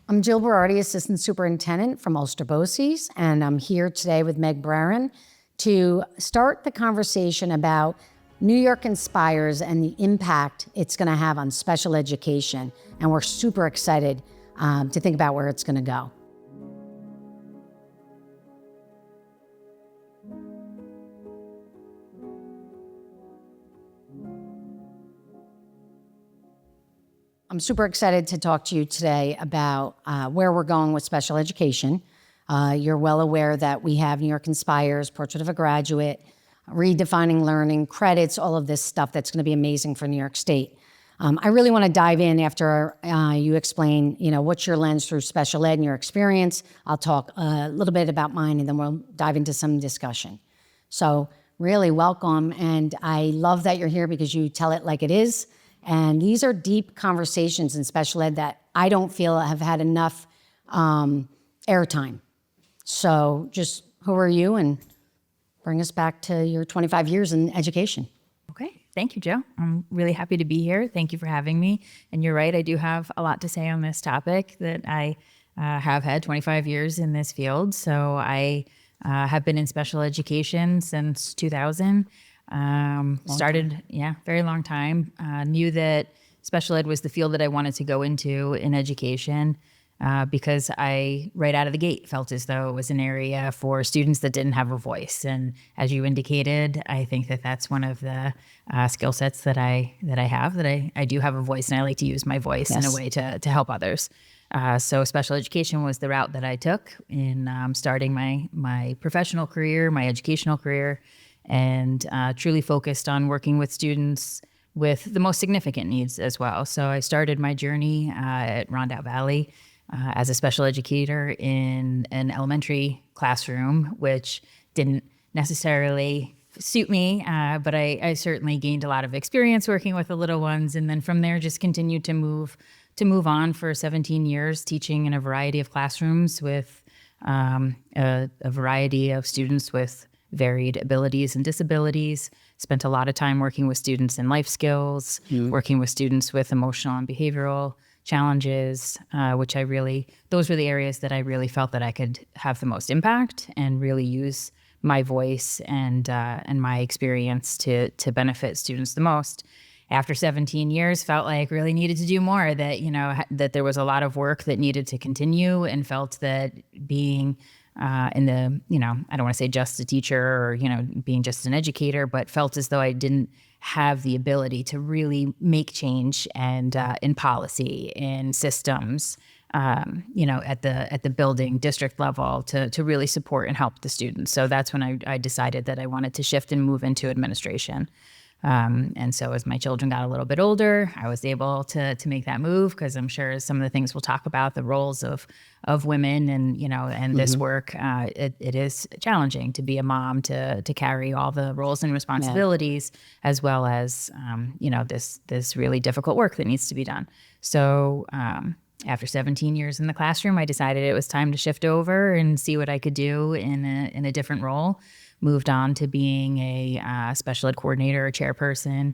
I'm Jill Berardi, Assistant Superintendent from Ulster BOCES, and I'm here today with Meg Braren to start the conversation about New York Inspires and the impact it's going to have on special education. And we're super excited to think about where it's going to go. I'm super excited to talk to you today about where we're going with special education. You're well aware that we have New York Inspires, Portrait of a Graduate, Redefining Learning, credits, all of this stuff that's going to be amazing for New York State. I really want to dive in after you explain, what's your lens through special ed and your experience. I'll talk a little bit about mine, and then we'll dive into some discussion. So really welcome, and I love that you're here because you tell it like it is. And these are deep conversations in special ed that I don't feel have had enough airtime. So just who are you, and bring us back to your 25 years in education. Okay, thank you, Joe. I'm really happy to be here. Thank you for having me. And you're right, I do have a lot to say on this topic that I have had 25 years in this field. So I have been in special education since 2000. Started, very long time. Knew that special ed was the field that I wanted to go into in education because I, right out of the gate, felt as though it was an area for students that didn't have a voice. And as you indicated, I think that that's one of the skill sets that I have, that I do have a voice, and I like to use my voice in a way to help others. So special education was the route that I took in starting my professional career, my educational career, and truly focused on working with students with the most significant needs as well. So I started my journey at Rondout Valley as a special educator in an elementary classroom, which didn't necessarily suit me, but I certainly gained a lot of experience working with the little ones. And then from there, just continued to move on for 17 years, teaching in a variety of classrooms with a variety of students with varied abilities and disabilities. Spent a lot of time working with students in life skills, working with students with emotional and behavioral challenges, those were the areas that I really felt that I could have the most impact and really use my voice and my experience to benefit students the most. After 17 years, felt like really needed to do more, that there was a lot of work that needed to continue, and felt that being in the, I don't want to say just a teacher or, being just an educator, but felt as though I didn't have the ability to really make change and in policy, in systems, at the building district level to really support and help the students. So that's when I decided that I wanted to shift and move into administration. And so as my children got a little bit older, I was able to make that move, because I'm sure some of the things we'll talk about, the roles of women and this work, it is challenging to be a mom, to carry all the roles and responsibilities, as well as, this really difficult work that needs to be done. So, after 17 years in the classroom, I decided it was time to shift over and see what I could do in a different role. Moved on to being a special ed coordinator or chairperson.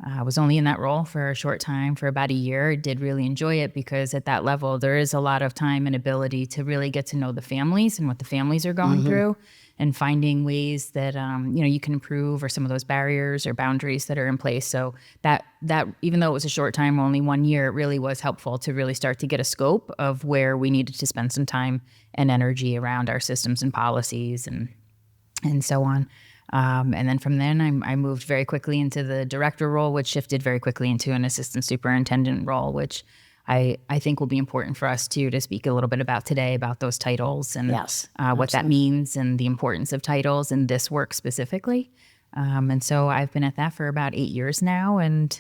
I was only in that role for a short time, for about a year. Did really enjoy it, because at that level, there is a lot of time and ability to really get to know the families and what the families are going through, and finding ways that you can improve, or some of those barriers or boundaries that are in place. So that even though it was a short time, only 1 year, it really was helpful to really start to get a scope of where we needed to spend some time and energy around our systems and policies and so on. And then from then, I moved very quickly into the director role, which shifted very quickly into an assistant superintendent role, which I think will be important for us to speak a little bit about today, about those titles and what that means, and the importance of titles in this work specifically. And so I've been at that for about 8 years now, and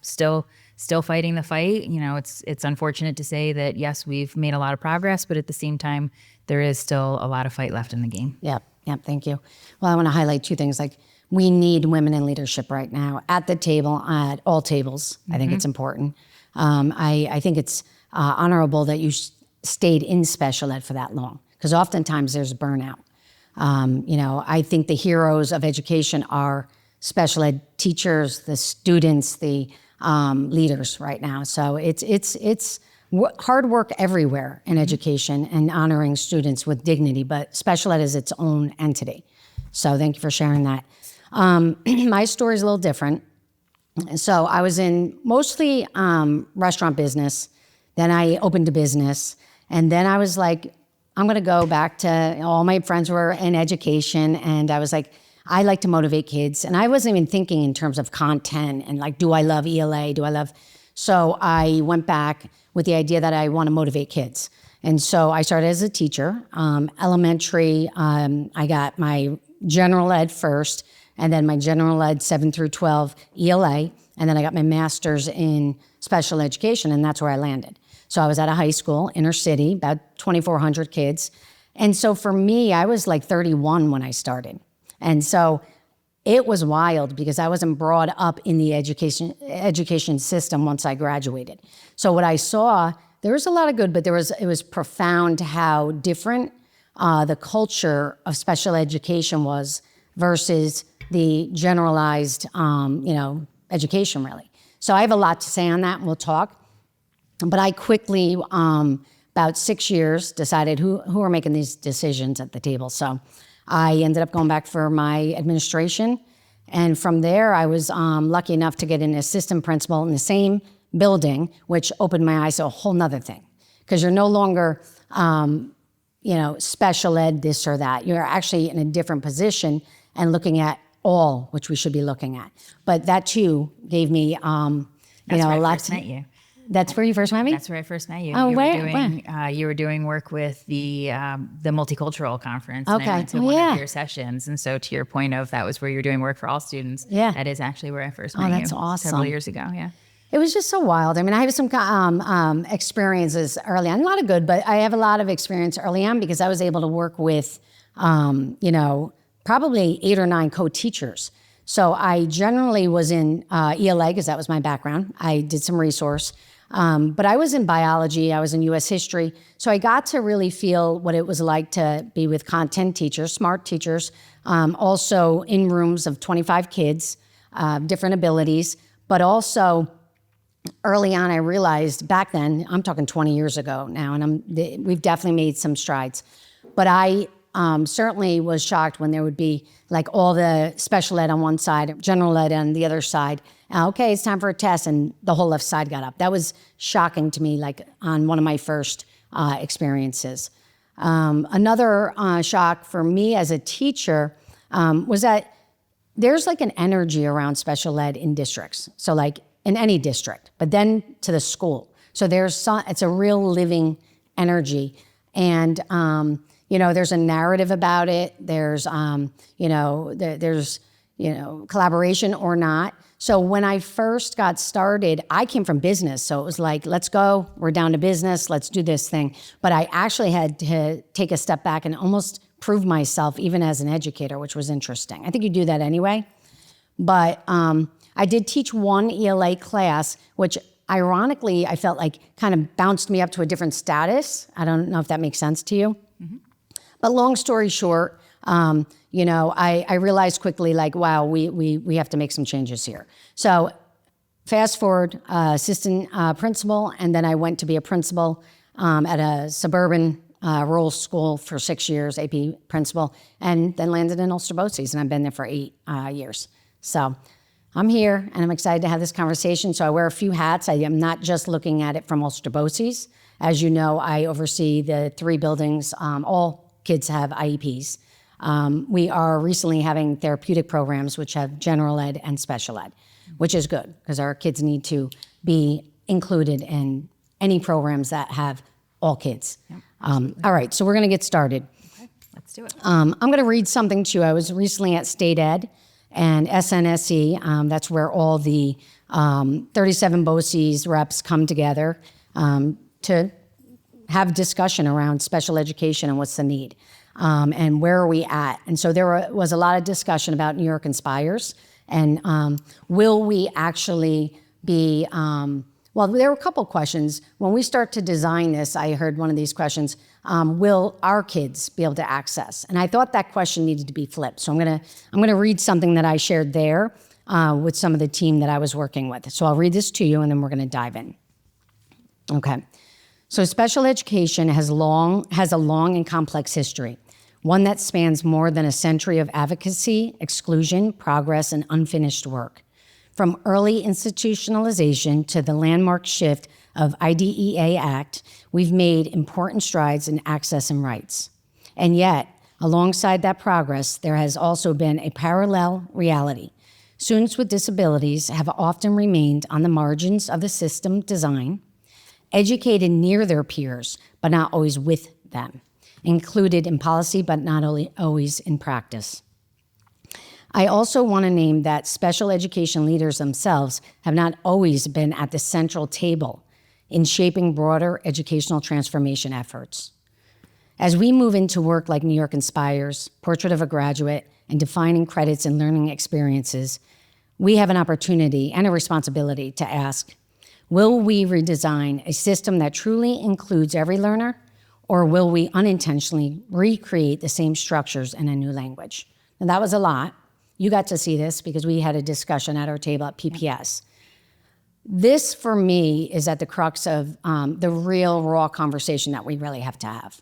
still fighting the fight. It's unfortunate to say that, yes, we've made a lot of progress, but at the same time, there is still a lot of fight left in the game. Yeah, thank you. Well, I want to highlight two things. Like, we need women in leadership right now at the table, at all tables. I think it's important. I think it's honorable that you stayed in special ed for that long, because oftentimes there's burnout. I think the heroes of education are special ed teachers, the students, the leaders right now. So it's hard work everywhere in education and honoring students with dignity, but special ed is its own entity. So thank you for sharing that. My story is a little different. So I was in mostly restaurant business. Then I opened a business. And then I was like, I'm going to go back to, all my friends were in education. And I was like, I like to motivate kids. And I wasn't even thinking in terms of content and like, do I love ELA? So I went back with the idea that I want to motivate kids. And so I started as a teacher, elementary. I got my general ed first, and then my general ed 7 through 12 ELA. And then I got my master's in special education, and that's where I landed. So I was at a high school, inner city, about 2,400 kids. And so for me, I was like 31 when I started. And so it was wild because I wasn't brought up in the education system once I graduated. So what I saw, there was a lot of good, but it was profound how different the culture of special education was versus the generalized, education really. So I have a lot to say on that, and we'll talk. But I quickly, about 6 years, decided who are making these decisions at the table. So I ended up going back for my administration. And from there, I was lucky enough to get an assistant principal in the same building, which opened my eyes to a whole nother thing. Because you're no longer, special ed, this or that. You're actually in a different position and looking at all, which we should be looking at. But that too gave me, That's where I first met you. That's where you first met me? That's where I first met you. Oh, where? You were doing work with the multicultural conference. Okay. And I went to one of your sessions. And so to your point of that was where you're doing work for all students. Yeah. That is actually where I first met you. That's awesome. Several years ago, yeah. It was just so wild. I mean, I have some experiences early on, a lot of good, but I have a lot of experience early on because I was able to work with, probably 8 or 9 co-teachers. So I generally was in ELA because that was my background. I did some resource. But I was in biology, I was in US history. So I got to really feel what it was like to be with content teachers, smart teachers, also in rooms of 25 kids, different abilities. But also early on, I realized back then, I'm talking 20 years ago now, and we've definitely made some strides. But I certainly was shocked when there would be like all the special ed on one side, general ed on the other side. Okay, it's time for a test, and the whole left side got up. That was shocking to me, like on one of my first experiences. Another shock for me as a teacher was that there's like an energy around special ed in districts. So like in any district, but then to the school. So it's a real living energy. And there's a narrative about it. There's, collaboration or not. So when I first got started, I came from business. So it was like, let's go, we're down to business, let's do this thing. But I actually had to take a step back and almost prove myself even as an educator, which was interesting. I think you do that anyway. But I did teach one ELA class, which ironically, I felt like kind of bounced me up to a different status. I don't know if that makes sense to you. Mm-hmm. But long story short, I realized quickly, like, wow, we have to make some changes here. So fast forward, assistant principal, and then I went to be a principal at a suburban rural school for 6 years, AP principal, and then landed in Ulster BOCES, and I've been there for 8 years. So I'm here, and I'm excited to have this conversation. So I wear a few hats. I am not just looking at it from Ulster BOCES. As you know, I oversee the 3 buildings. All kids have IEPs. We are recently having therapeutic programs which have general ed and special ed, which is good because our kids need to be included in any programs that have all kids. Yep, all right, so we're going to get started. Okay, let's do it. I'm going to read something to you. I was recently at State Ed and SNSE. That's where all the 37 BOCES reps come together to have discussion around special education and what's the need. And where are we at? And so there was a lot of discussion about New York Inspires and will we actually be, well, there were a couple questions. When we start to design this, I heard one of these questions, will our kids be able to access? And I thought that question needed to be flipped. So I'm gonna read something that I shared there with some of the team that I was working with. So I'll read this to you and then we're gonna dive in. Okay. So special education has a long and complex history, one that spans more than a century of advocacy, exclusion, progress, and unfinished work. From early institutionalization to the landmark shift of IDEA Act, we've made important strides in access and rights. And yet, alongside that progress, there has also been a parallel reality. Students with disabilities have often remained on the margins of the system design, educated near their peers, but not always with them, included in policy, but not always in practice. I also want to name that special education leaders themselves have not always been at the central table in shaping broader educational transformation efforts. As we move into work like New York Inspires, Portrait of a Graduate, and defining credits and learning experiences, we have an opportunity and a responsibility to ask, will we redesign a system that truly includes every learner, or will we unintentionally recreate the same structures in a new language? And that was a lot. You got to see this because we had a discussion at our table at PPS. This, for me, is at the crux of the real raw conversation that we really have to have.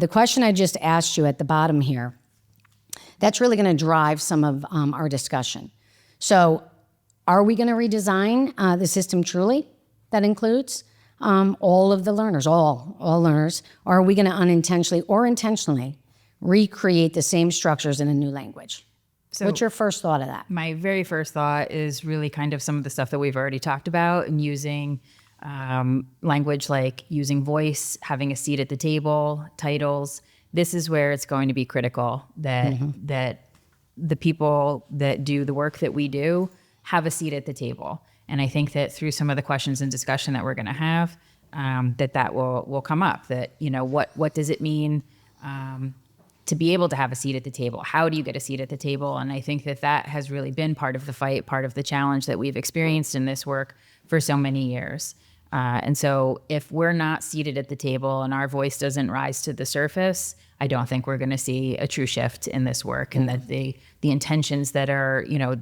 The question I just asked you at the bottom here, that's really going to drive some of our discussion. So are we going to redesign the system truly that includes all of the learners, all learners? Or are we going to unintentionally or intentionally recreate the same structures in a new language? So what's your first thought of that? My very first thought is really kind of some of the stuff that we've already talked about, and using language like using voice, having a seat at the table, titles. This is where it's going to be critical that that the people that do the work that we do have a seat at the table. And I think that through some of the questions and discussion that we're going to have, that will come up. That, you know, what does it mean to be able to have a seat at the table? How do you get a seat at the table? And I think that has really been part of the fight, part of the challenge that we've experienced in this work for so many years. And so if we're not seated at the table and our voice doesn't rise to the surface, I don't think we're going to see a true shift in this work. And that the intentions that are, you know,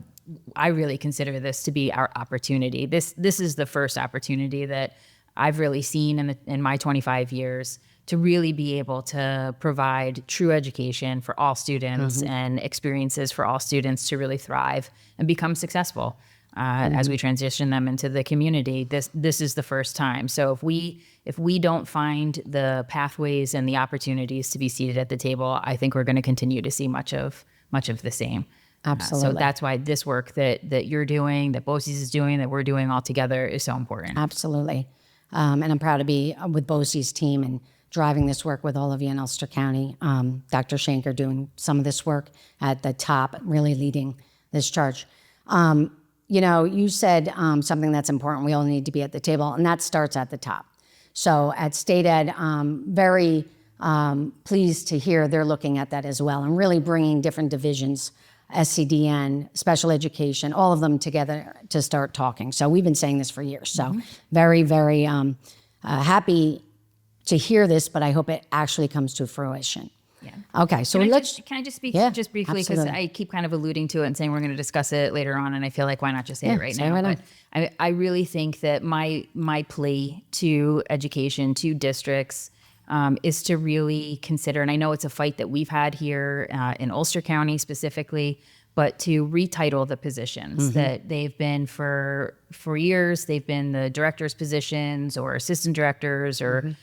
I really consider this to be our opportunity. This is the first opportunity that I've really seen in my 25 years to really be able to provide true education for all students and experiences for all students to really thrive and become successful as we transition them into the community. This is the first time. So if we don't find the pathways and the opportunities to be seated at the table, I think we're going to continue to see much of the same. Absolutely. So that's why this work that you're doing, that BOCES is doing, that we're doing all together is so important. Absolutely. And I'm proud to be with BOCES team and driving this work with all of you in Ulster County. Dr. Shanker doing some of this work at the top, really leading this charge. You know, you said something that's important. We all need to be at the table, and that starts at the top. So at State Ed, very pleased to hear they're looking at that as well and really bringing different divisions, SCDN, special education, all of them together to start talking. So we've been saying this for years. So very, very happy to hear this, but I hope it actually comes to fruition. Yeah. Okay, so can I just speak just briefly, because absolutely. I keep kind of alluding to it and saying we're going to discuss it later on, and I feel like why not just say it right say now? it right But I really think that my plea to education, to districts, is to really consider, and I know it's a fight that we've had here in Ulster County specifically, but to retitle the positions that they've been for years. They've been the director's positions or assistant directors or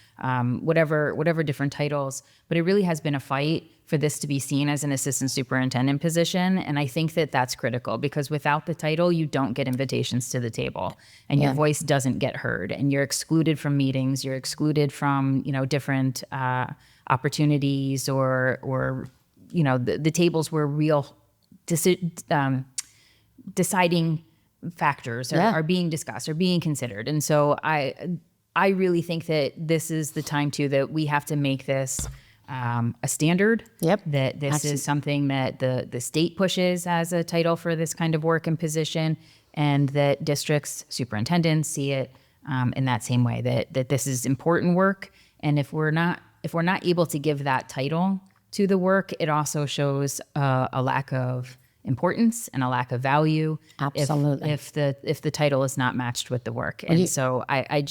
whatever different titles. But it really has been a fight for this to be seen as an assistant superintendent position. And I think that that's critical, because without the title, you don't get invitations to the table and your voice doesn't get heard, and you're excluded from meetings. You're excluded from, you know, different opportunities or you know, the tables where real deciding factors are being discussed, are being considered. And so I really think that this is the time too that we have to make this a standard. That this is something that the state pushes as a title for this kind of work and position, and that districts, superintendents see it in that same way. That this is important work, and if we're not able to give that title to the work, it also shows a lack of importance and a lack of value. Absolutely. If the title is not matched with the work. And so I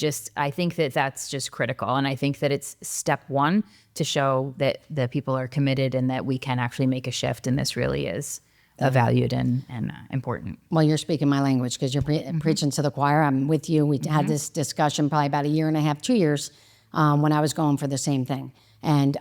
think that that's just critical. And I think that it's step one to show that the people are committed and that we can actually make a shift. And this really is valued and important. Well, you're speaking my language because you're preaching to the choir. I'm with you. We had this discussion probably about a year and a half, 2 years, when I was going for the same thing. And,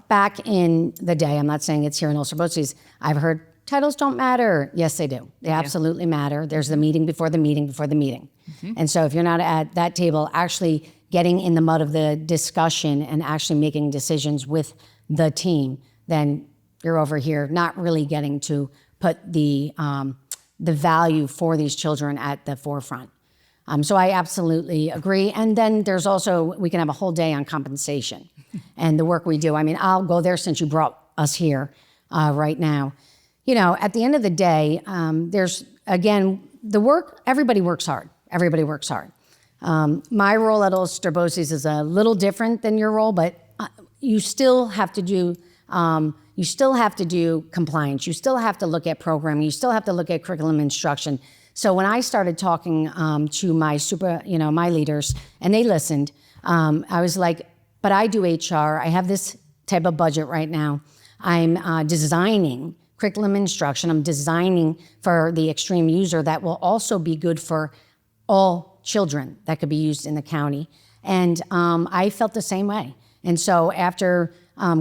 back in the day, I'm not saying it's here in Ulster BOCES, I've heard titles don't matter. Yes, they do. They absolutely matter. There's the meeting before the meeting before the meeting. And so if you're not at that table actually getting in the mud of the discussion and actually making decisions with the team, then you're over here not really getting to put the value for these children at the forefront. So I absolutely agree. And then there's also, we can have a whole day on compensation and the work we do. I mean, I'll go there since you brought us here right now. At the end of the day, there's, again, the work, everybody works hard. Everybody works hard. My role at Ulster BOCES is a little different than your role, but you still have to do compliance. You still have to look at programming. You still have to look at curriculum instruction. So when I started talking to my my leaders, and they listened, I was like, but I do HR. I have this type of budget right now. I'm designing curriculum instruction. I'm designing for the extreme user that will also be good for all children that could be used in the county. And I felt the same way. And so after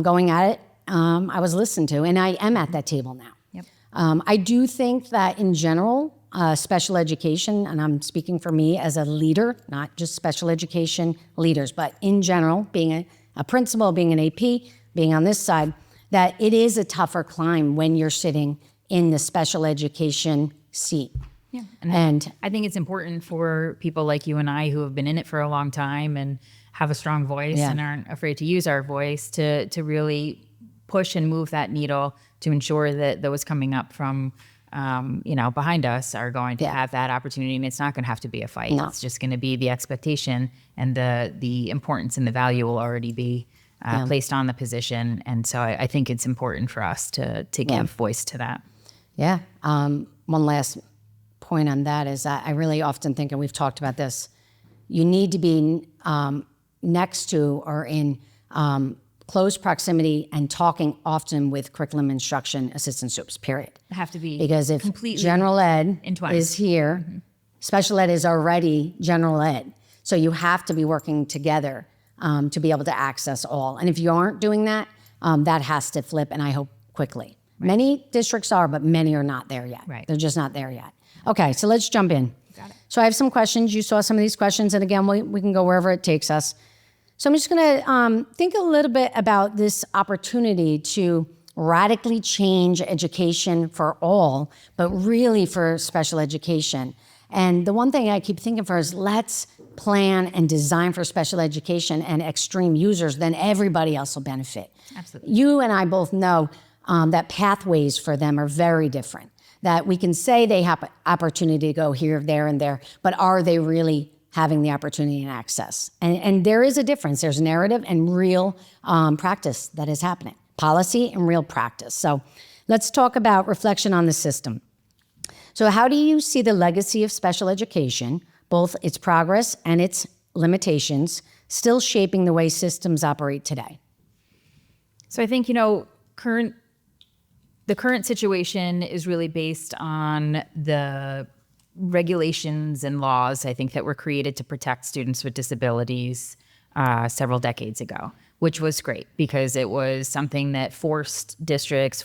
going at it, I was listened to, and I am at that table now. Yep. I do think that in general, special education, and I'm speaking for me as a leader, not just special education leaders, but in general, being a principal, being an AP, being on this side, that it is a tougher climb when you're sitting in the special education seat. Yeah. And I think it's important for people like you and I who have been in it for a long time and have a strong voice and aren't afraid to use our voice to really push and move that needle to ensure that those coming up from behind us are going to have that opportunity, and it's not going to have to be a fight. No. It's just going to be the expectation, and the importance and the value will already be placed on the position. And so I think it's important for us to give voice to that. Yeah. One last point on that is that I really often think, and we've talked about this, you need to be next to or in close proximity and talking often with curriculum instruction assistant SUPs, period. Have to be because if completely general ed entwined. is here, special ed is already general ed. So you have to be working together to be able to access all. And if you aren't doing that, that has to flip, and I hope quickly. Right. Many districts are, but many are not there yet. Right. They're just not there yet. Okay, so let's jump in. Got it. So I have some questions. You saw some of these questions, and again, we can go wherever it takes us. So I'm just gonna think a little bit about this opportunity to radically change education for all, but really for special education. And the one thing I keep thinking for is let's plan and design for special education and extreme users, then everybody else will benefit. Absolutely. You and I both know that pathways for them are very different, that we can say they have opportunity to go here, there, and there, but are they really having the opportunity and access? And there is a difference. There's narrative and real practice that is happening, policy and real practice. So let's talk about reflection on the system. So how do you see the legacy of special education, both its progress and its limitations, still shaping the way systems operate today? So I think, the current situation is really based on the regulations and laws, I think, that were created to protect students with disabilities several decades ago, which was great because it was something that forced districts,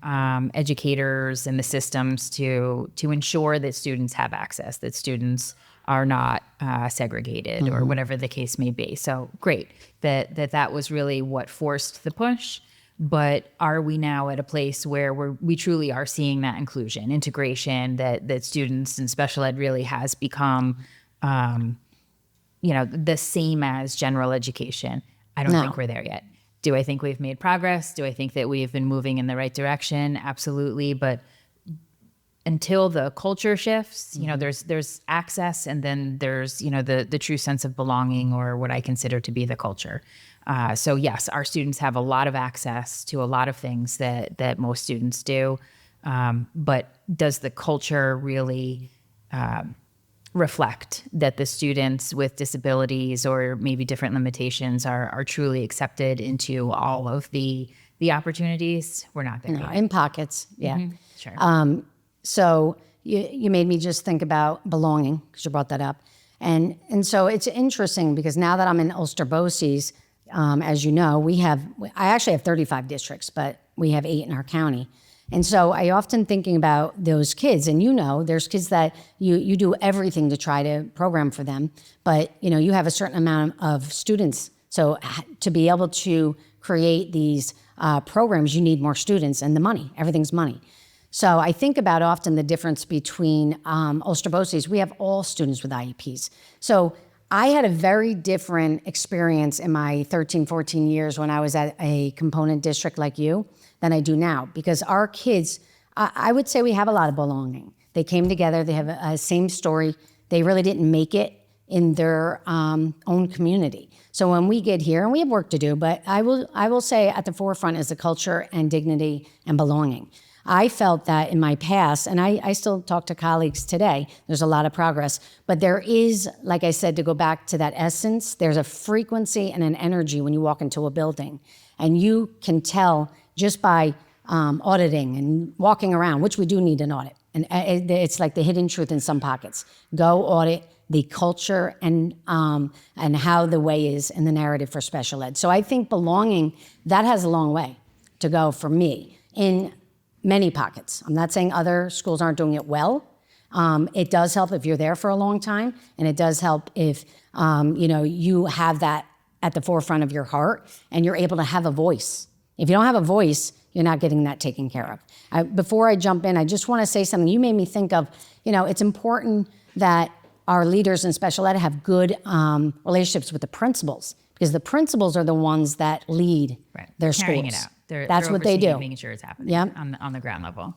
educators and the systems to ensure that students have access, that students are not segregated or whatever the case may be. So great that was really what forced the push. But are we now at a place where we truly are seeing that inclusion, integration, that students in special ed really has become, the same as general education? I don't think we're there yet. Do I think we've made progress? Do I think that we've been moving in the right direction? Absolutely. But until the culture shifts, there's access, and then there's, the true sense of belonging, or what I consider to be the culture. So yes, our students have a lot of access to a lot of things that most students do. But does the culture really reflect that the students with disabilities or maybe different limitations are truly accepted into all of the opportunities? We're not there yet. In pockets, yeah. Mm-hmm. Sure. So you made me just think about belonging, because you brought that up. And so it's interesting, because now that I'm in Ulster BOCES, as you know, I actually have 35 districts, but we have 8 in our county. And so I often thinking about those kids, and there's kids that you do everything to try to program for them, but you have a certain amount of students. So to be able to create these programs, you need more students, and the money, everything's money. So I think about often the difference between Ulster BOCES. We have all students with IEPs. So I had a very different experience in my 13, 14 years when I was at a component district like you than I do now, because our kids, I would say we have a lot of belonging. They came together, they have a same story. They really didn't make it in their own community. So when we get here, and we have work to do, but I will say at the forefront is the culture and dignity and belonging. I felt that in my past, and I still talk to colleagues today, there's a lot of progress, but there is, like I said, to go back to that essence, there's a frequency and an energy when you walk into a building, and you can tell just by auditing and walking around, which we do need an audit. And it's like the hidden truth in some pockets. Go audit the culture and how the way is in the narrative for special ed. So I think belonging, that has a long way to go for me in many pockets. I'm not saying other schools aren't doing it well. It does help if you're there for a long time, and it does help if you have that at the forefront of your heart and you're able to have a voice. If you don't have a voice, you're not getting that taken care of. Before I jump in, I just want to say something. You made me think of, it's important that our leaders in special ed have good relationships with the principals, because the principals are the ones that lead their Carrying schools. It out. That's they're what they do. Making sure it's happening on the ground level.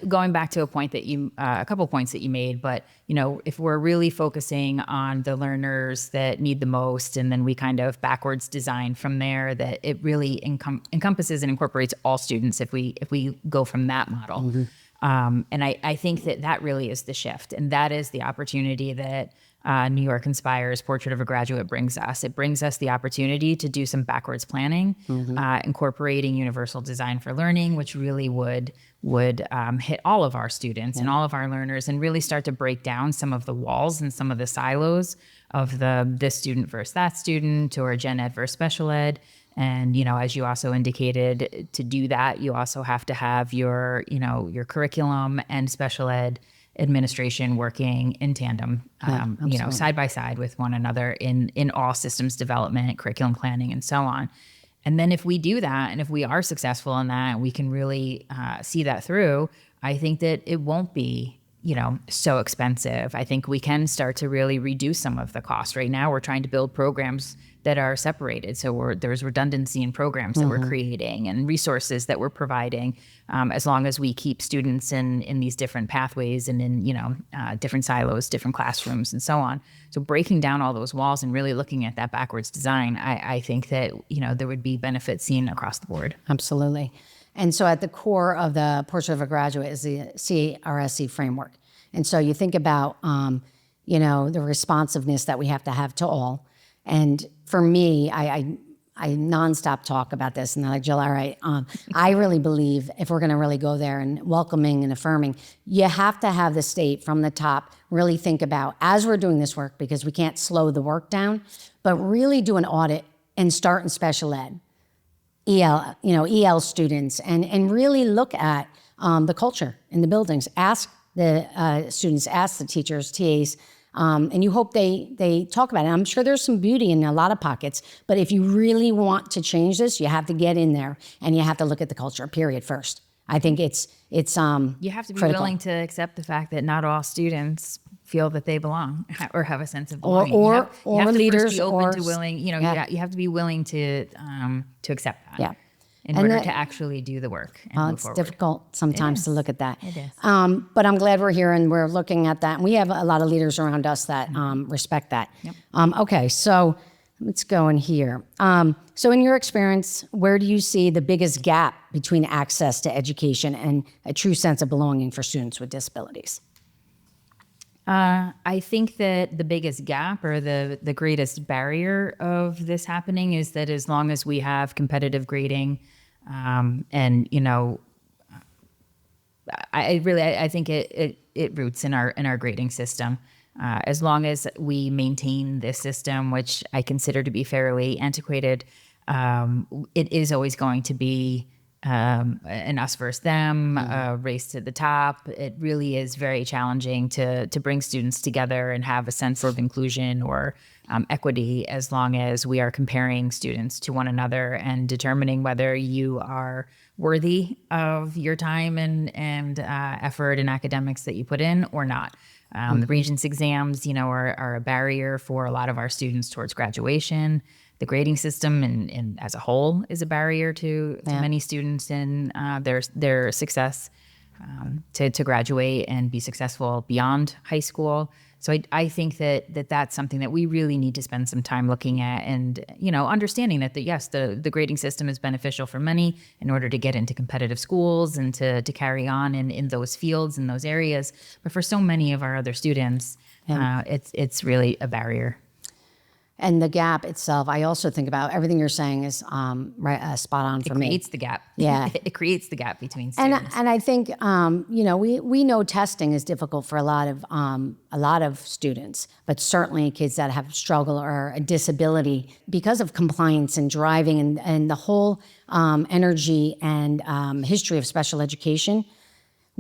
Going back to a point that a couple points that you made, but if we're really focusing on the learners that need the most, and then we kind of backwards design from there, that it really encompasses and incorporates all students. If we go from that model, mm-hmm. And I think that really is the shift, and that is the opportunity that New York Inspires Portrait of a Graduate brings us. It brings us the opportunity to do some backwards planning, mm-hmm. Incorporating universal design for learning, which really would hit all of our students and all of our learners, and really start to break down some of the walls and some of the silos of this student versus that student, or gen ed versus special ed. And, as you also indicated, to do that, you also have to have your curriculum and special ed administration working in tandem, side by side with one another in all systems development, curriculum planning, and so on. And then if we do that, and if we are successful in that, we can really see that through, I think that it won't be, so expensive. I think we can start to really reduce some of the cost. Right now, we're trying to build programs that are separated. So there's redundancy in programs that mm-hmm. we're creating and resources that we're providing, as long as we keep students in these different pathways and in, different silos, different classrooms, and so on. So breaking down all those walls and really looking at that backwards design, I think that, there would be benefits seen across the board. Absolutely. And so at the core of the Portrait of a Graduate is the CRSE framework. And so you think about, the responsiveness that we have to have to all. And for me, I nonstop talk about this, and they're like, Jill, all right. I really believe if we're going to really go there and welcoming and affirming, you have to have the state from the top really think about, as we're doing this work, because we can't slow the work down, but really do an audit and start in special ed, EL students, and really look at the culture in the buildings. Ask the students, ask the teachers, TAs, and you hope they talk about it. I'm sure there's some beauty in a lot of pockets, but if you really want to change this, you have to get in there and you have to look at the culture, period, first. I think it's you have to be critical. Willing to accept the fact that not all students feel that they belong or have a sense of belonging. Or you have to leaders first be open or to willing, you have to be willing to accept that. Yeah. in And order that- to actually do the work and Well, move it's forward. difficult sometimes to is. look at that. It is. But I'm glad we're here and we're looking at that. And we have a lot of leaders around us that respect that. Yep. Okay, so let's go in here. So in your experience, where do you see the biggest gap between access to education and a true sense of belonging for students with disabilities? I think that the biggest gap or the greatest barrier of this happening is that as long as we have competitive grading, and I think it roots in our grading system. As long as we maintain this system, which I consider to be fairly antiquated, it is always going to be an us versus them, a race to the top. It really is very challenging to bring students together and have a sense of inclusion or equity as long as we are comparing students to one another and determining whether you are worthy of your time and effort and academics that you put in or not. The Regents exams, are a barrier for a lot of our students towards graduation. The grading system and as a whole is a barrier to many students in their success to graduate and be successful beyond high school. So I think that that's something that we really need to spend some time looking at and, understanding that yes, the grading system is beneficial for many in order to get into competitive schools and to carry on in those fields, in those areas. But for so many of our other students, it's really a barrier. And the gap itself, I also think about everything you're saying is spot on for me. It creates the gap. Yeah. It creates the gap between students. And I think we know testing is difficult for a lot of students, but certainly kids that have struggle or a disability because of compliance and driving and the whole energy and history of special education.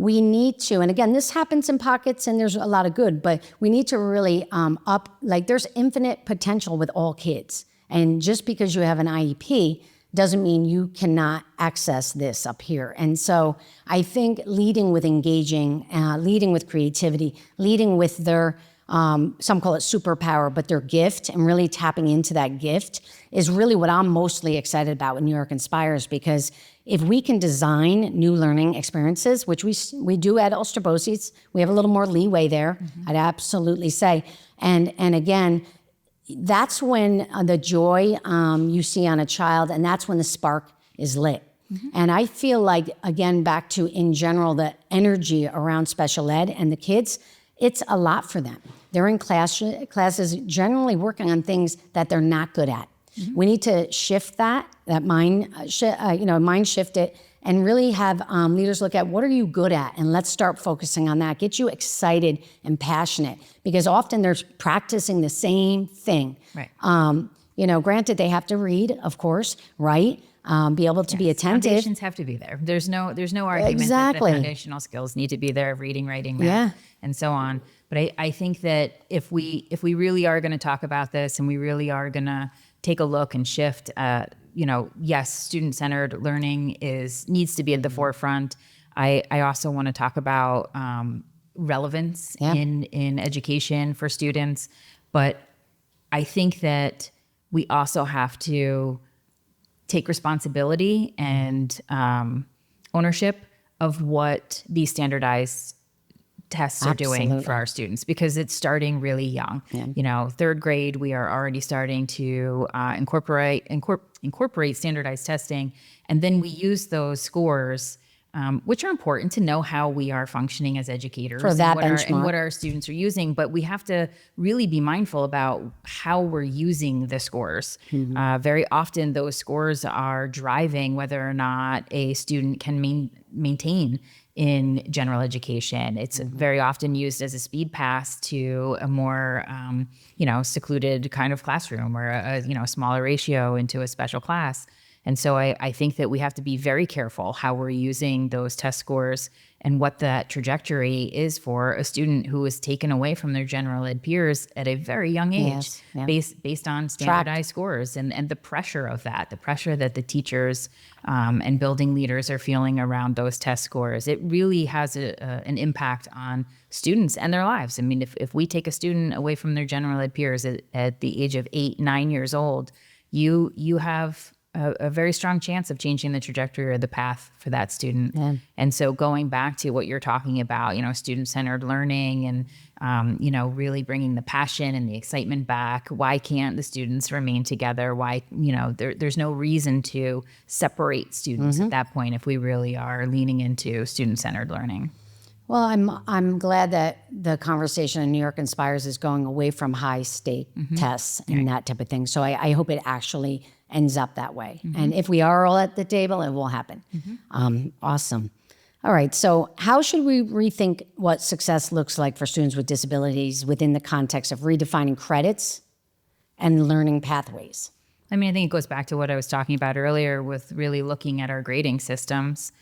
We need to, and again, this happens in pockets and there's a lot of good, but we need to really there's infinite potential with all kids. And just because you have an IEP doesn't mean you cannot access this up here. And so I think leading with engaging, leading with creativity, leading with their, some call it superpower, but their gift and really tapping into that gift is really what I'm mostly excited about with New York Inspires, because if we can design new learning experiences, which we do at Ulster BOCES, we have a little more leeway there, I'd absolutely say. And again, that's when the joy you see on a child, and that's when the spark is lit. And I feel like, again, back to, in general, the energy around special ed and the kids, it's a lot for them. They're in classes generally working on things that they're not good at. We need to shift that mind shift it, and really have leaders look at what are you good at, and let's start focusing on that. Get you excited and passionate, because often they're practicing the same thing. Right. Granted, they have to read, of course, right? Be able to be attentive. Foundations have to be there. There's no argument Exactly. that the foundational skills need to be there, reading, writing, math, and so on. But I think that if we really are going to talk about this, and we really are going to take a look and shift, yes, student-centered learning needs to be at the forefront. I also want to talk about relevance in education for students. But I think that we also have to take responsibility and ownership of what these standardized tests are doing for our students, because it's starting really young. Third grade, we are already starting to incorporate standardized testing, and then we use those scores, which are important to know how we are functioning as educators for that and what our students are using. But we have to really be mindful about how we're using the scores. Very often, those scores are driving whether or not a student can maintain in general education. It's very often used as a speed pass to a more, secluded kind of classroom, or a smaller ratio into a special class. And so I think that we have to be very careful how we're using those test scores and what that trajectory is for a student who is taken away from their general ed peers at a very young age, based on standardized scores, and the pressure of that, the pressure that the teachers and building leaders are feeling around those test scores. It really has an impact on students and their lives. I mean, if we take a student away from their general ed peers at the age of 8, 9 years old, you have a very strong chance of changing the trajectory or the path for that student. Yeah. And so going back to what you're talking about, student-centered learning and, really bringing the passion and the excitement back. Why can't the students remain together? Why, there's no reason to separate students at that point if we really are leaning into student-centered learning. Well, I'm glad that the conversation in New York Inspires is going away from high stake tests and that type of thing. So I hope it actually ends up that way. And if we are all at the table, it will happen. Awesome. All right. So how should we rethink what success looks like for students with disabilities within the context of redefining credits and learning pathways? I mean, I think it goes back to what I was talking about earlier with really looking at our grading systems.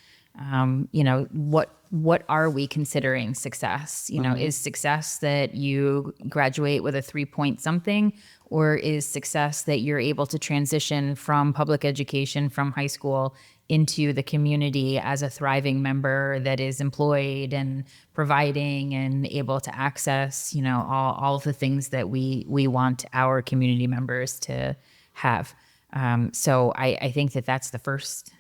What are we considering success? Is success that you graduate with a 3-point something, or is success that you're able to transition from public education, from high school into the community as a thriving member that is employed and providing and able to access, all of the things that we want our community members to have. So I think that's the first,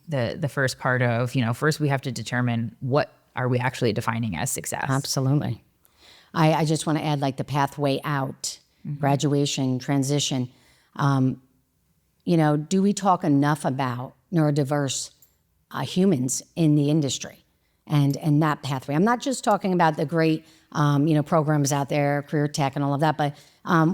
the first part of, first we have to determine what are we actually defining as success. Absolutely. I just want to add like the pathway out, graduation, transition. Do we talk enough about neurodiverse humans in the industry and that pathway? I'm not just talking about the great, programs out there, career tech and all of that, but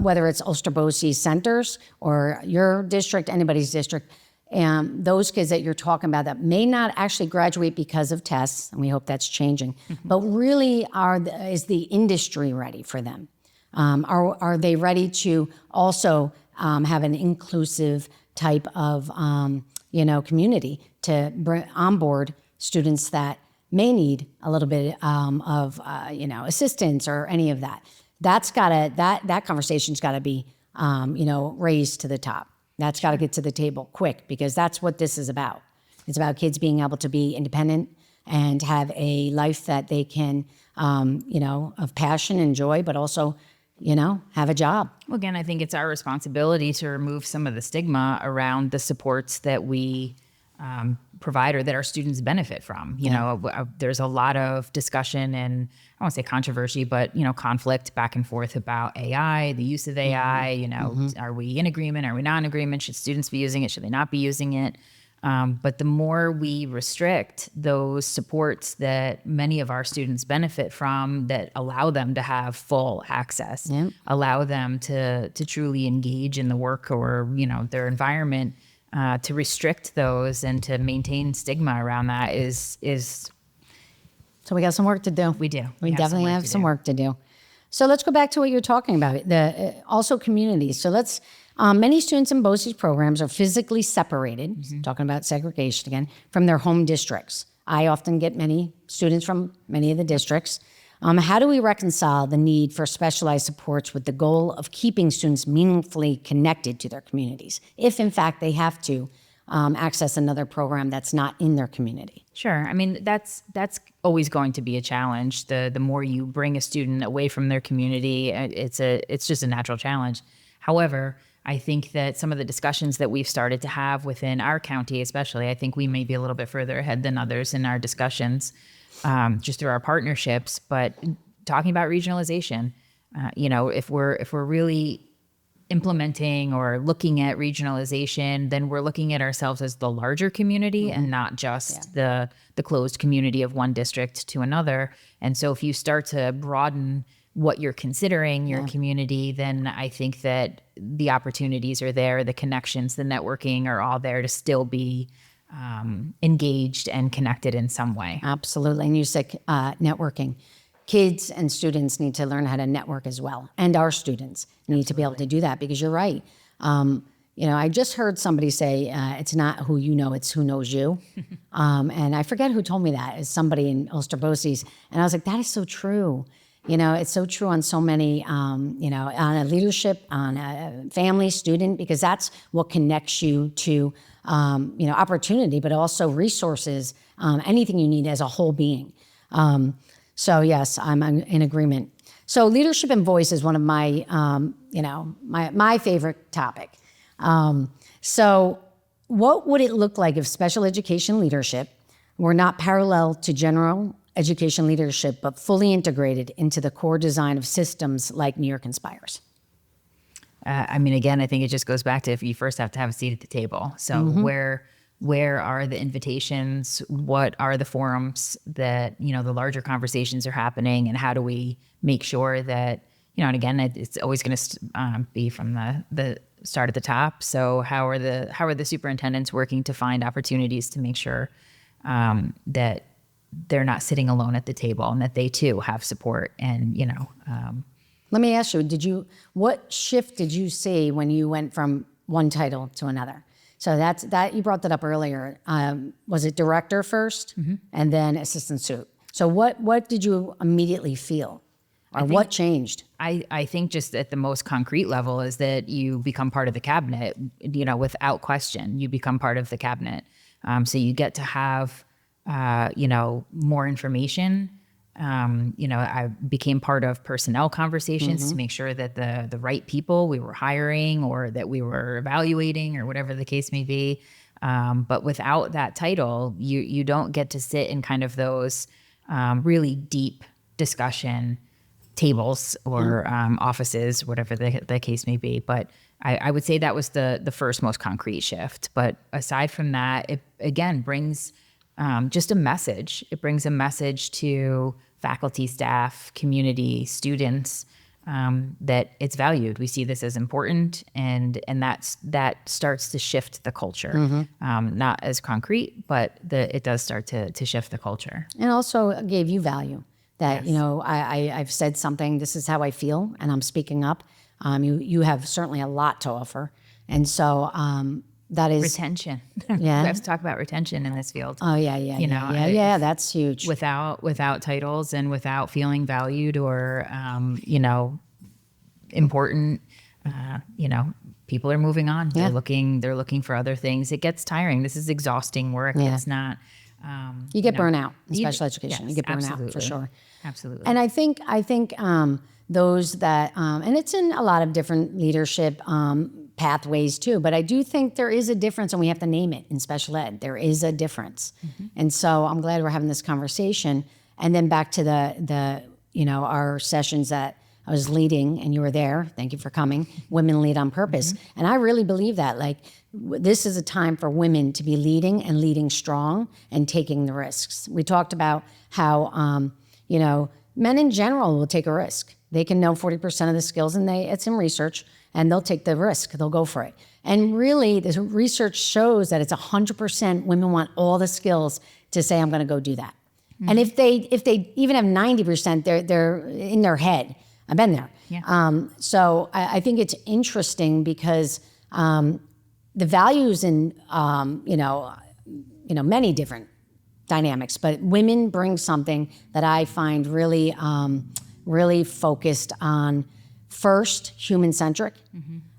whether it's Ulster BOCES centers or your district, anybody's district, those kids that you're talking about that may not actually graduate because of tests, and we hope that's changing, but really is the industry ready for them? Are they ready to also have an inclusive type of community to onboard students that may need a little bit of assistance or any of that? That conversation's got to be raised to the top. That's got to get to the table quick, because that's what this is about. It's about kids being able to be independent and have a life that they can, of passion and joy, but also, have a job. Well, again, I think it's our responsibility to remove some of the stigma around the supports that we provide or that our students benefit from. There's a lot of discussion and I won't say controversy, but, conflict back and forth about AI, the use of AI, are we in agreement? Are we not in agreement? Should students be using it? Should they not be using it? But the more we restrict those supports that many of our students benefit from, that allow them to have full access, allow them to truly engage in the work or, their environment, to restrict those and to maintain stigma around that is. So we got some work to do. We do. We definitely have some work to do. So let's go back to what you're talking about, also communities. So many students in BOCES programs are physically separated, talking about segregation again, from their home districts. I often get many students from many of the districts. How do we reconcile the need for specialized supports with the goal of keeping students meaningfully connected to their communities, if in fact they have to access another program that's not in their community? Sure. I mean, that's always going to be a challenge. The more you bring a student away from their community, it's just a natural challenge. However, I think that some of the discussions that we've started to have within our county, especially, I think we may be a little bit further ahead than others in our discussions, just through our partnerships. But talking about regionalization, if we're really implementing or looking at regionalization, then we're looking at ourselves as the larger community and not just the closed community of one district to another. And so if you start to broaden what you're considering your community, then I think that the opportunities are there, the connections, the networking are all there to still be engaged and connected in some way. Absolutely. And you said networking. Kids and students need to learn how to network as well. And our students need to be able to do that, because you're right. I just heard somebody say, it's not who you know, it's who knows you. And I forget who told me that. It's somebody in Ulster BOCES. And I was like, that is so true. It's so true on so many, on a leadership, on a family, student, because that's what connects you to, opportunity, but also resources, anything you need as a whole being. So yes, I'm in agreement. So leadership and voice is one of my, my favorite topic. So what would it look like if special education leadership were not parallel to general education leadership, but fully integrated into the core design of systems like New York Inspires? Again, I think it just goes back to, if you first have to have a seat at the table. So where are the invitations? What are the forums that, the larger conversations are happening, and how do we make sure that, and again, it's always going to be from the start at the top. So how are the superintendents working to find opportunities to make sure that they're not sitting alone at the table, and that they too have support? And Let me ask you, what shift did you see when you went from one title to another? So that you brought that up earlier. Was it director first and then assistant sup? So what did you immediately feel, or what changed? I think just at the most concrete level is that you become part of the cabinet, without question. You become part of the cabinet. So you get to have, more information. I became part of personnel conversations to make sure that the right people we were hiring, or that we were evaluating, or whatever the case may be. But without that title, you don't get to sit in kind of those really deep discussion tables or offices, whatever the case may be. But I would say that was the first most concrete shift. But aside from that, it again brings just a message. It brings a message to faculty, staff, community, students, that it's valued. We see this as important, and that starts to shift the culture. Not as concrete, but it does start to shift the culture. And also gave you value. That, I've said something, this is how I feel, and I'm speaking up. You have certainly a lot to offer. And so that is retention. Yeah. We have to talk about retention in this field. Oh, yeah, that's huge. Without titles and without feeling valued or, important, people are moving on. Yeah. They're looking for other things. It gets tiring. This is exhausting work. Yeah. It's not, you get burnout in special education. Yes, You get burnout absolutely. for sure. Absolutely. And I think those that, and it's in a lot of different leadership pathways too, but I do think there is a difference, and we have to name it in special ed. There is a difference. And so I'm glad we're having this conversation. And then back to the our sessions that I was leading, and you were there. Thank you for coming. Women Lead on Purpose. And I really believe that, this is a time for women to be leading, and leading strong, and taking the risks. We talked about how, men in general will take a risk. They can know 40% of the skills, and it's in research, and they'll take the risk. They'll go for it. And really, the research shows that it's 100% women want all the skills to say, I'm going to go do that. And if they even have 90%, they're in their head. I've been there. Yeah. So I think it's interesting because the values in many different dynamics, but women bring something that I find really really focused on, first, human-centric,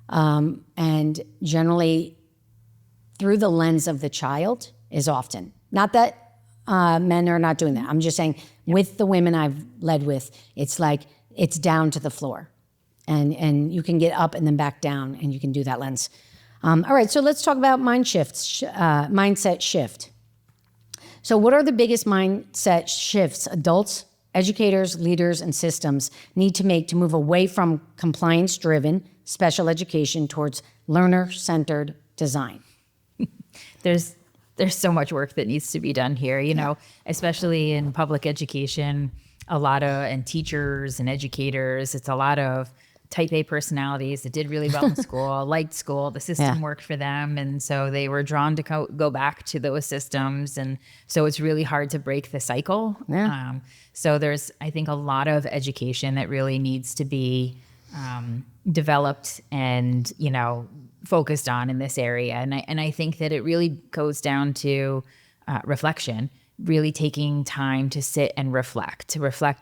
and generally through the lens of the child is often. Not that men are not doing that. I'm just saying with the women I've led with, it's like it's down to the floor. And you can get up and then back down, and you can do that lens. All right, so let's talk about mindset shift. So what are the biggest mindset shifts adults, educators, leaders, and systems need to make to move away from compliance-driven special education towards learner-centered design? There's so much work that needs to be done here, especially in public education, and teachers and educators. It's a lot of type A personalities that did really well in school, liked school, the system worked for them. And so they were drawn to go back to those systems. And so it's really hard to break the cycle. Yeah. So there's, I think, a lot of education that really needs to be developed and, focused on in this area. And I think that it really goes down to reflection, really taking time to sit and reflect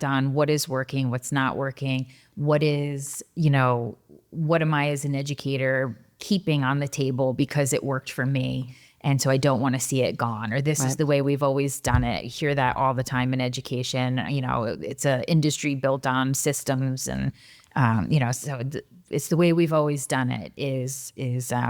on what is working, what's not working, what am I as an educator keeping on the table because it worked for me. And so I don't want to see it gone, or this is the way we've always done it. You hear that all the time in education. It's an industry built on systems and So it's the way we've always done it is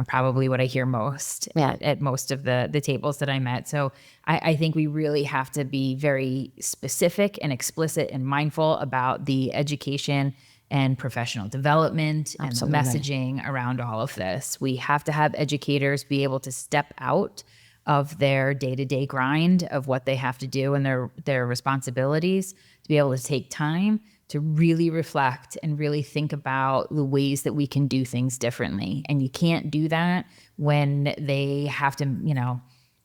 probably what I hear most at most of the tables that I'm at. So I think we really have to be very specific and explicit and mindful about the education and professional development and the messaging around all of this. We have to have educators be able to step out of their day-to-day grind of what they have to do and their responsibilities, to be able to take time to really reflect and really think about the ways that we can do things differently. And you can't do that when they have to,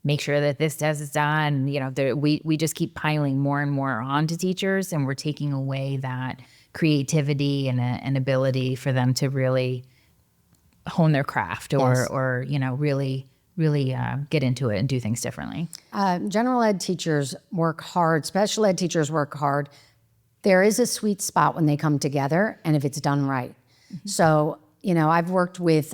make sure that this test is done. We just keep piling more and more on to teachers, and we're taking away that creativity and an ability for them to really hone their craft or really get into it and do things differently. General ed teachers work hard. Special ed teachers work hard. There is a sweet spot when they come together, and if it's done right. Mm-hmm. So, I've worked with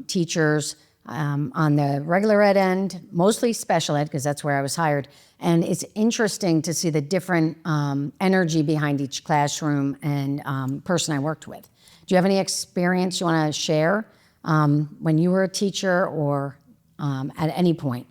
teachers on the regular ed end, mostly special ed, because that's where I was hired. And it's interesting to see the different energy behind each classroom and person I worked with. Do you have any experience you want to share when you were a teacher or at any point?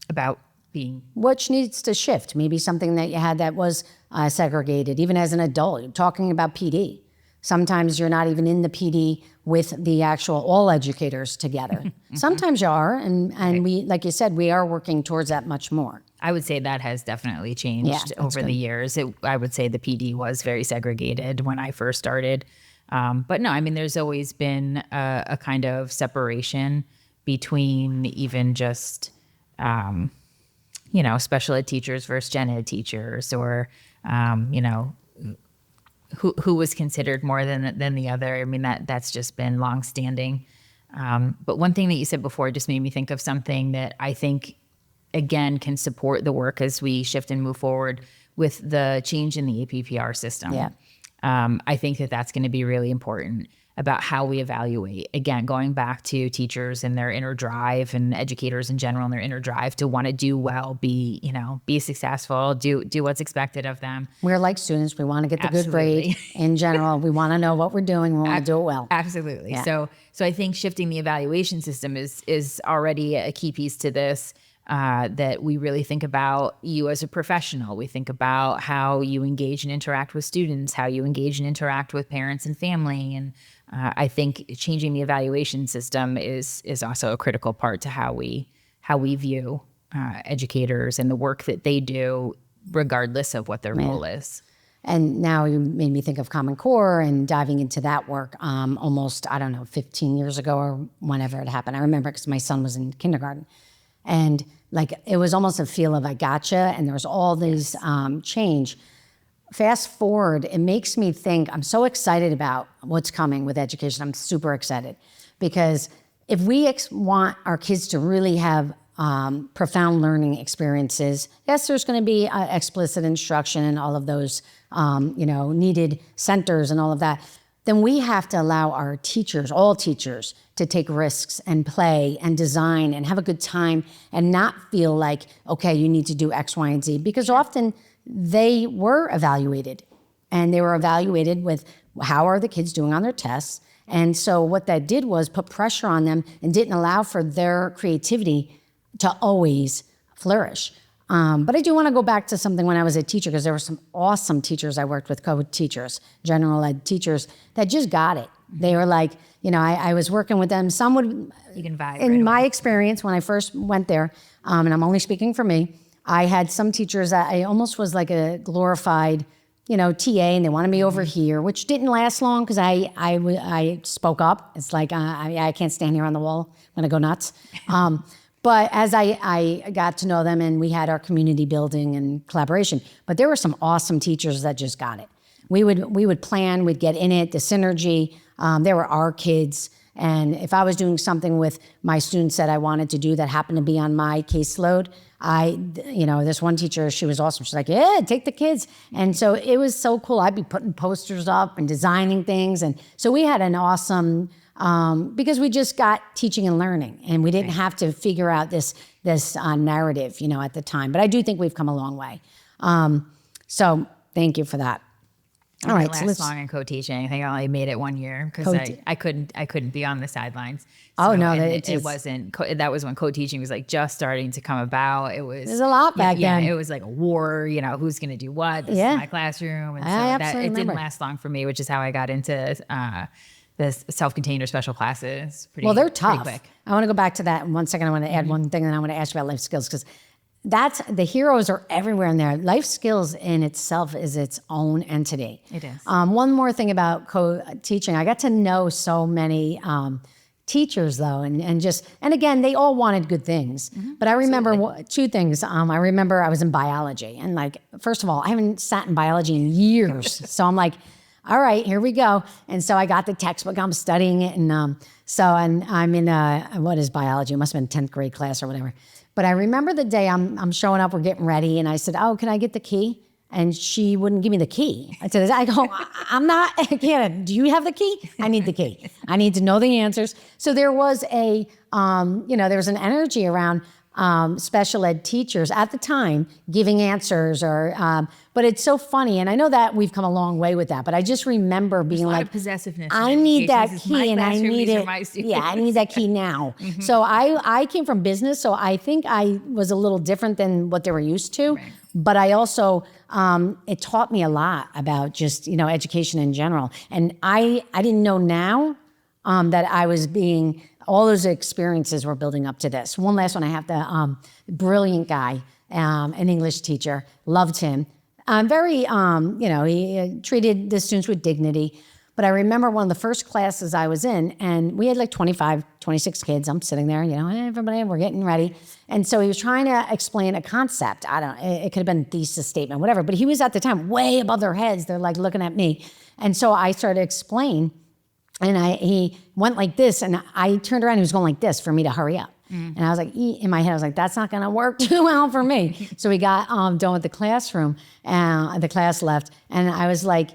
About being? Which needs to shift? Maybe something that you had that was segregated, even as an adult. You're talking about PD. Sometimes you're not even in the PD with the actual all educators together. Sometimes you are, and we, like you said, we are working towards that much more. I would say that has definitely changed over the years. I would say the PD was very segregated when I first started. But no, there's always been a kind of separation between even just, special ed teachers versus gen ed teachers, or, who was considered more than the other. That's just been longstanding. But one thing that you said before just made me think of something that I think, again, can support the work as we shift and move forward with the change in the EP4 system. Yeah. I think that's going to be really important about how we evaluate. Again, going back to teachers and their inner drive, and educators in general and their inner drive to want to do well, be successful, do what's expected of them. We're like students. We want to get the good grade. In general, we want to know what we're doing. We want to do it well. Absolutely. Yeah. So I think shifting the evaluation system is already a key piece to this. That we really think about you as a professional. We think about how you engage and interact with students, how you engage and interact with parents and family. And I think changing the evaluation system is also a critical part to how we view educators and the work that they do, regardless of what their role is. And now you made me think of Common Core and diving into that work almost, 15 years ago or whenever it happened. I remember because my son was in kindergarten. And it was almost a feel of I gotcha, and there was all these change. Fast forward, it makes me think, I'm so excited about what's coming with education. I'm super excited because if we want our kids to really have profound learning experiences, yes, there's going to be explicit instruction and all of those, needed centers and all of that. Then we have to allow our teachers, all teachers, to take risks and play and design and have a good time and not feel like, okay, you need to do X, Y, and Z. Because often they were evaluated, and they were evaluated with how are the kids doing on their tests. And so what that did was put pressure on them and didn't allow for their creativity to always flourish. But I do want to go back to something when I was a teacher, because there were some awesome teachers I worked with, co-teachers, general ed teachers, that just got it. They were like, I was working with them. Some would, you can vibe. In my experience, when I first went there, and I'm only speaking for me, I had some teachers that I almost was like a glorified, TA, and they wanted me over here, which didn't last long because I spoke up. It's like, I can't stand here on the wall. I'm going to go nuts. But as I got to know them, and we had our community building and collaboration, but there were some awesome teachers that just got it. We would plan, we'd get in it, the synergy. There were our kids. And if I was doing something with my students that I wanted to do that happened to be on my caseload, this one teacher, she was awesome. She's like, yeah, take the kids. And so it was so cool. I'd be putting posters up and designing things. And so we had an awesome, because we just got teaching and learning, and we didn't have to figure out this narrative, at the time. But I do think we've come a long way. So thank you for that. All right, didn't so last let's. long in co-teaching. I think I only made it 1 year because I couldn't be on the sidelines. Oh, no, and that it wasn't. That was when co-teaching was like just starting to come about. It was. There's a lot back yeah, then. it was like a war. You know, who's going to do what? This Yeah. is my classroom, and so I that absolutely it didn't remember. last long for me, which is how I got into this self-contained or special classes. Well, they're tough. Pretty quick. I want to go back to that in 1 second. I want to add one thing, and I want to ask you about life skills because that's the heroes are everywhere in there. Life skills in itself is its own entity. It is. One more thing about co-teaching, I got to know so many teachers though, and again, they all wanted good things. But I remember two things. I remember I was in biology, and like first of all, I haven't sat in biology in years, so I'm like, all right, here we go. And so I got the textbook, I'm studying it, and I'm in what is biology? It must have been 10th grade class or whatever. But I remember the day I'm showing up, we're getting ready, and I said, oh, can I get the key? And she wouldn't give me the key. I go, I can't, do you have the key? I need the key. I need to know the answers. So there was there was an energy around special ed teachers at the time giving answers but it's so funny. And I know that we've come a long way with that, but I just remember being a lot like, of possessiveness. I need that This is my key and I classroom, need these are it. my students. Yeah, I need that key now. So I came from business, so I think I was a little different than what they were used to. Right. But I also, it taught me a lot about just, education in general. And I didn't know now that I was all those experiences were building up to this. One last one, I have the brilliant guy, an English teacher, loved him. Very, he treated the students with dignity. But I remember one of the first classes I was in, and we had like 25, 26 kids. I'm sitting there, hey, everybody, we're getting ready. And so he was trying to explain a concept. It could have been thesis statement, whatever. But he was at the time way above their heads. They're like looking at me. And so I started to explain, and he went like this, and I turned around, and he was going like this for me to hurry up. And I was like, in my head, I was like, that's not going to work too well for me. So we got done with the classroom, and the class left. And I was like,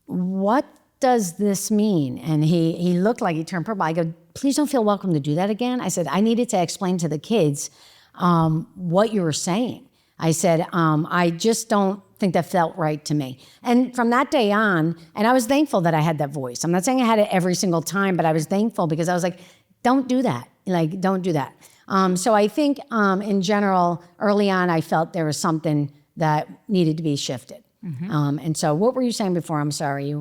what does this mean? And he looked like he turned purple. I go, please don't feel welcome to do that again. I said, I needed to explain to the kids what you were saying. I said, I just don't think that felt right to me. And from that day on, and I was thankful that I had that voice. I'm not saying I had it every single time, but I was thankful because I was like, don't do that. Like, don't do that. So I think in general, early on, I felt there was something that needed to be shifted. And so what were you saying before? I'm sorry.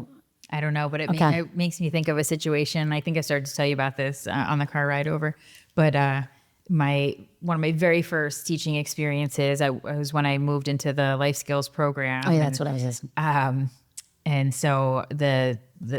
I don't know, but it makes me think of a situation. I think I started to tell you about this on the car ride over. But one of my very first teaching experiences was when I moved into the life skills program. Oh, yeah, that's what I was asking. And so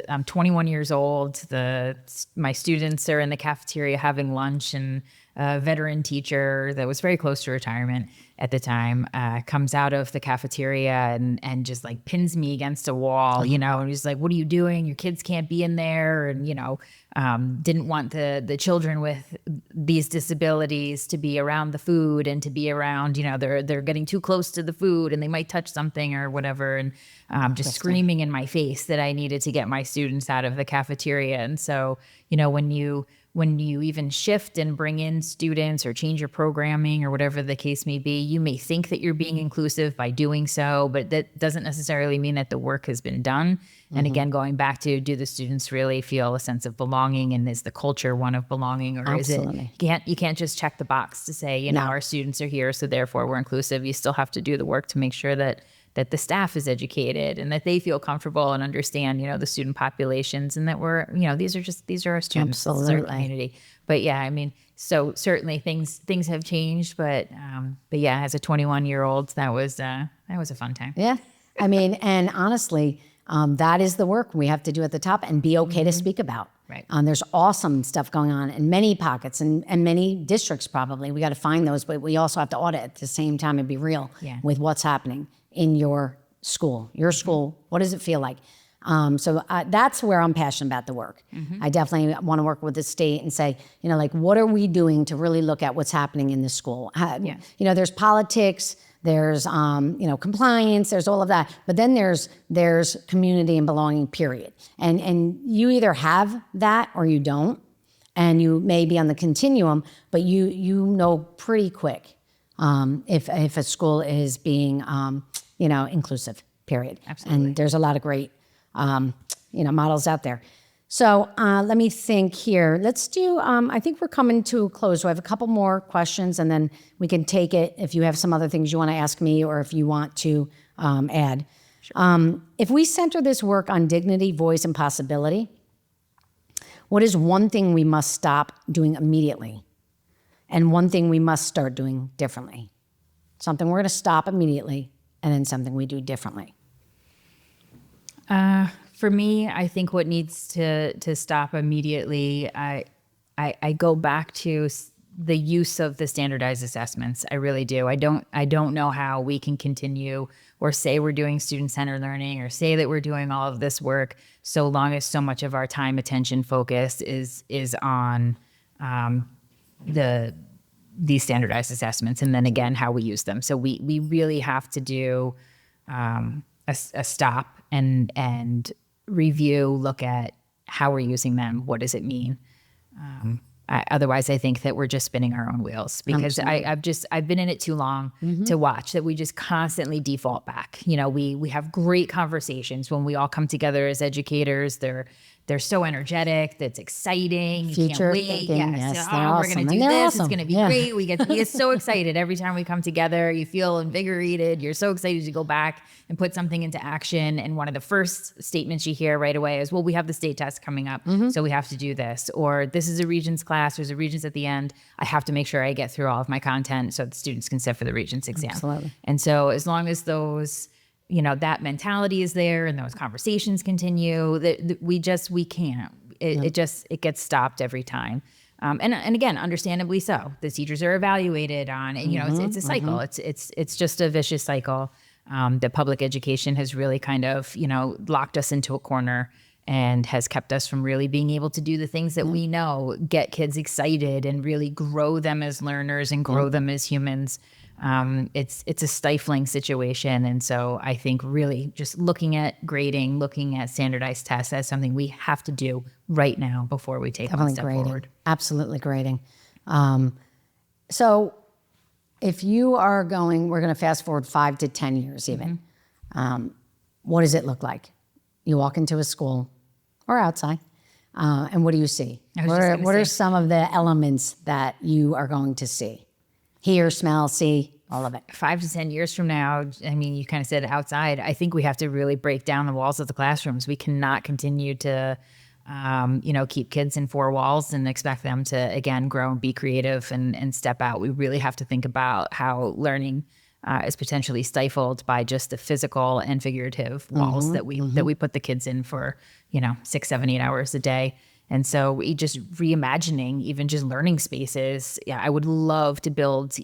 I'm 21 years old. My students are in the cafeteria having lunch, and a veteran teacher that was very close to retirement at the time comes out of the cafeteria and just like pins me against a wall, and he's like, what are you doing? Your kids can't be in there. And, didn't want the children with these disabilities to be around the food and to be around, they're getting too close to the food and they might touch something or whatever. And just screaming in my face that I needed to get my students out of the cafeteria. And so, when you even shift and bring in students or change your programming or whatever the case may be, you may think that you're being inclusive by doing so, but that doesn't necessarily mean that the work has been done. And again, going back to, do the students really feel a sense of belonging, and is the culture one of belonging, or Absolutely. is it, you can't just check the box to say, our students are here, so therefore we're inclusive. You still have to do the work to make sure that the staff is educated and that they feel comfortable and understand, the student populations, and that we're, these are our students, this is our community. But yeah, so certainly things have changed, but yeah, as a 21-year-old, that was a fun time. Yeah. And honestly, that is the work we have to do at the top and be okay to speak about. Right. There's awesome stuff going on in many pockets and many districts probably. We got to find those, but we also have to audit at the same time and be real with what's happening in your school. What does it feel like? So that's where I'm passionate about the work. I definitely want to work with the state and say, what are we doing to really look at what's happening in the school? There's politics, there's compliance, there's all of that, but then there's community and belonging, period. And you either have that or you don't, and you may be on the continuum, but you know pretty quick if a school is being inclusive. period. Absolutely. And there's a lot of great, models out there. So let me think here. Let's do, I think we're coming to a close. So I have a couple more questions, and then we can take it if you have some other things you want to ask me or if you want to add. Sure. If we center this work on dignity, voice, and possibility, what is one thing we must stop doing immediately? And one thing we must start doing differently? Something we're going to stop immediately, and then something we do differently. For me, I think what needs to stop immediately, I go back to the use of the standardized assessments. I really do. I don't know how we can continue or say we're doing student-centered learning or say that we're doing all of this work so long as so much of our time, attention, focus is on these standardized assessments, and then again how we use them. So we really have to do a stop and review, look at how we're using them. What does it mean? Otherwise, I think that we're just spinning our own wheels, because I've been in it too long to watch that we just constantly default back. We have great conversations when we all come together as educators. They're so energetic. That's exciting. Future you can't wait. thinking, yes, they're we're awesome. going to And do they're this. awesome. It's going to be great. We get so excited every time we come together. You feel invigorated. You're so excited to go back and put something into action. And one of the first statements you hear right away is, well, we have the state test coming up, so we have to do this. Or this is a Regents class. There's a Regents at the end. I have to make sure I get through all of my content so the students can sit for the Regents exam. Absolutely. And so as long as those, that mentality is there and those conversations continue, that we can't. It gets stopped every time. And again, understandably so. The teachers are evaluated on, and it's a cycle. It's just a vicious cycle. That public education has really kind of, locked us into a corner and has kept us from really being able to do the things that we know get kids excited and really grow them as learners and grow them as humans. It's a stifling situation. And so I think really just looking at grading, looking at standardized tests as something we have to do right now before we take one step forward. Absolutely grading. So if you are we're going to fast forward 5 to 10 years even. What does it look like? You walk into a school or outside, and what do you see? What are some of the elements that you are going to see? Hear, smell, see, all of it. 5 to 10 years from now, I mean, you kind of said outside, I think we have to really break down the walls of the classrooms. We cannot continue to, keep kids in 4 walls and expect them to, again, grow and be creative and step out. We really have to think about how learning is potentially stifled by just the physical and figurative walls that we put the kids in for, 6, 7, 8 hours a day. And so we just reimagining even just learning spaces. Yeah, I would love to build,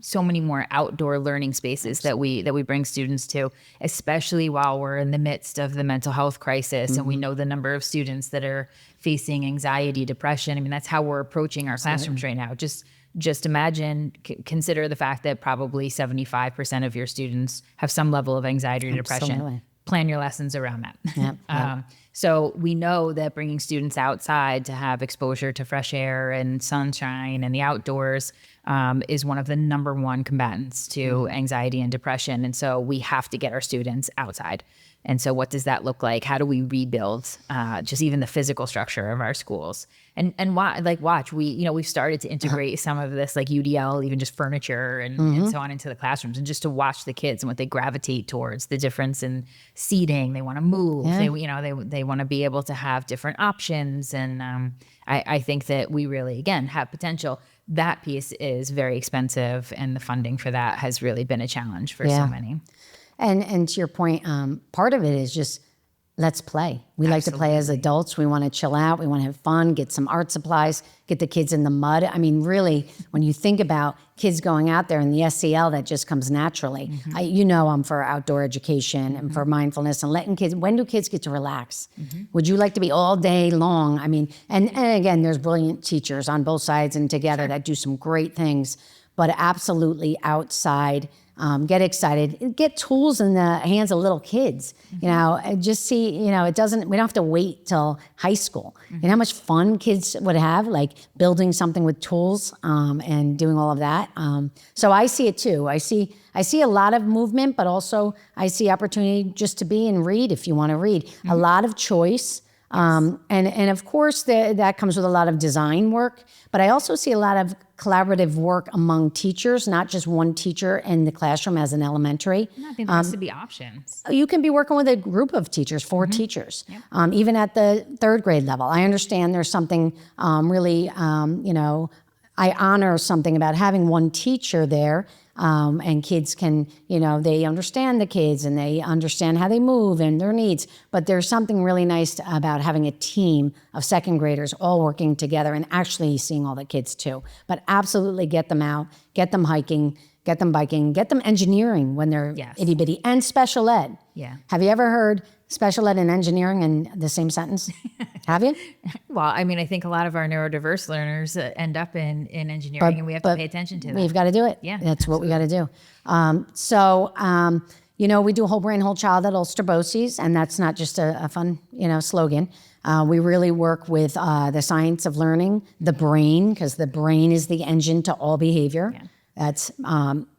so many more outdoor learning spaces that we bring students to, especially while we're in the midst of the mental health crisis. And we know the number of students that are facing anxiety, depression. I mean, that's how we're approaching our classrooms right now. Just imagine, consider the fact that probably 75% of your students have some level of anxiety or depression. Plan your lessons around that. Yep. So we know that bringing students outside to have exposure to fresh air and sunshine and the outdoors is one of the number one combatants to anxiety and depression. And so we have to get our students outside. And so what does that look like? How do we rebuild just even the physical structure of our schools? And watch, we've started to integrate some of this like UDL, even just furniture and so on into the classrooms, and just to watch the kids and what they gravitate towards, the difference in seating. They want to move. Yeah. They want to be able to have different options. And I think that we really, again, have potential. That piece is very expensive, and the funding for that has really been a challenge for so many. And to your point, part of it is just let's play. We like to play as adults. We want to chill out. We want to have fun, get some art supplies, get the kids in the mud. I mean, really, when you think about kids going out there and the SEL, that just comes naturally. I'm for outdoor education and for mindfulness and letting kids, when do kids get to relax? Would you like to be all day long? I mean, and again, there's brilliant teachers on both sides and together that do some great things. but absolutely outside. Get excited, get tools in the hands of little kids, you know, and just see, you know, we don't have to wait till high school. You know how much fun kids would have, like building something with tools and doing all of that. So I see it too. I see a lot of movement, but also I see opportunity just to be and read if you want to read. A lot of choice. And of course that comes with a lot of design work, but I also see a lot of collaborative work among teachers, not just one teacher in the classroom as an elementary. I think there has to be options. You can be working with a group of teachers, 4 teachers, even at the 3rd grade level. I understand there's something really, you know, I honor something about having one teacher there, and kids can, you know, they understand the kids and they understand how they move and their needs. But there's something really nice about having a team of 2nd graders all working together and actually seeing all the kids too. But absolutely get them out, get them hiking, get them biking, get them engineering when they're itty bitty, and special ed. Yeah. Have you ever heard special ed and engineering in the same sentence? Have you? Well, I mean, I think a lot of our neurodiverse learners end up in engineering, and we have to pay attention to that. We've got to do it. Yeah, that's what we got to do. You know, we do whole brain, whole child at Ulster BOCES, and that's not just a fun, you know, slogan. We really work with the science of learning, the brain, because the brain is the engine to all behavior. Yeah. That's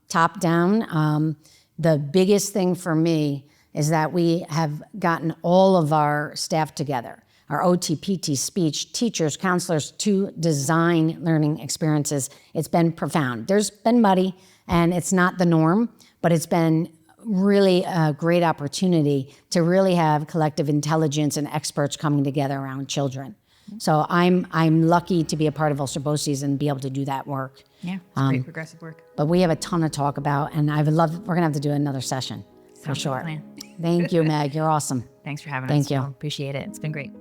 top down. The biggest thing for me is that we have gotten all of our staff together, our OT, PT, speech, teachers, counselors, to design learning experiences. It's been profound. There's been muddy, and it's not the norm, but it's been really a great opportunity to really have collective intelligence and experts coming together around children. So I'm lucky to be a part of Ulster BOCES and be able to do that work. Yeah, it's great progressive work. But we have a ton to talk about, and we're gonna have to do another session for sure. Thank you, Meg. You're awesome. Thanks for having us. Thank you. Appreciate it. It's been great.